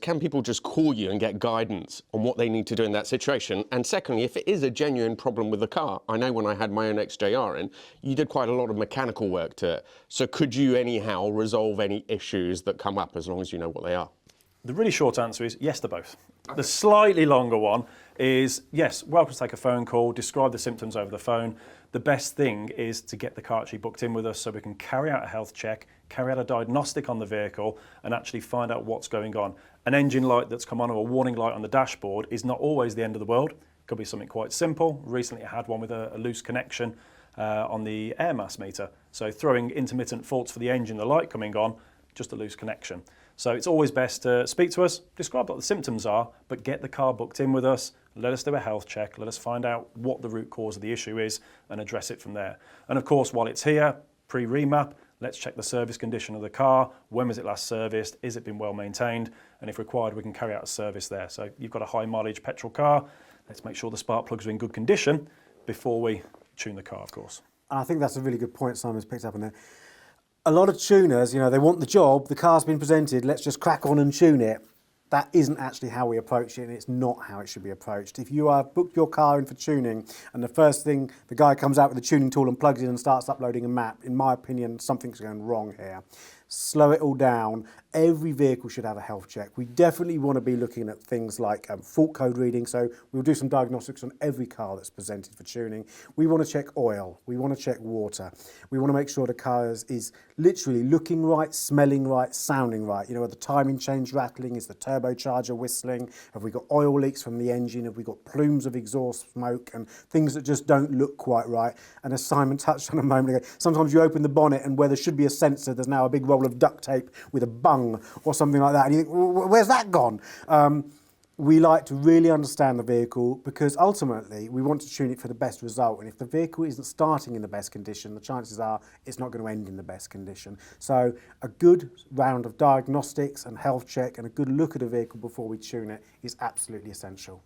can people just call you and get guidance on what they need to do in that situation? And secondly, if it is a genuine problem with the car, I know when I had my own XJR in, you did quite a lot of mechanical work to it. So could you anyhow resolve any issues that come up as long as you know what they are? The really short answer is yes to both. Okay. The slightly longer one is yes, welcome to take a phone call, describe the symptoms over the phone. The best thing is to get the car actually booked in with us so we can carry out a health check, carry out a diagnostic on the vehicle and actually find out what's going on. An engine light that's come on or a warning light on the dashboard is not always the end of the world. It could be something quite simple. Recently I had one with a loose connection on the air mass meter. So throwing intermittent faults for the engine, the light coming on, just a loose connection. So it's always best to speak to us, describe what the symptoms are, but get the car booked in with us, let us do a health check, let us find out what the root cause of the issue is and address it from there. And of course, while it's here, pre-remap, let's check the service condition of the car. When was it last serviced? Is it been well maintained? And if required, we can carry out a service there. So you've got a high mileage petrol car, let's make sure the spark plugs are in good condition before we tune the car, of course. And I think that's a really good point Simon's picked up on there. A lot of tuners, you know, they want the job, the car's been presented, let's just crack on and tune it. That isn't actually how we approach it, and it's not how it should be approached. If you have booked your car in for tuning, and the first thing, the guy comes out with a tuning tool and plugs in and starts uploading a map, in my opinion, something's going wrong here. Slow it all down. Every vehicle should have a health check. We definitely want to be looking at things like fault code reading, so we'll do some diagnostics on every car that's presented for tuning. We want to check oil, we want to check water. We want to make sure the car is literally looking right, smelling right, sounding right. You know, are the timing chains rattling? Is the turbocharger whistling? Have we got oil leaks from the engine? Have we got plumes of exhaust smoke and things that just don't look quite right? And as Simon touched on a moment ago, sometimes you open the bonnet and where there should be a sensor, there's now a big roll of duct tape with a bung or something like that, and you think, well, where's that gone? We like to really understand the vehicle because ultimately we want to tune it for the best result, and if the vehicle isn't starting in the best condition, the chances are it's not going to end in the best condition. So a good round of diagnostics and health check and a good look at a vehicle before we tune it is absolutely essential.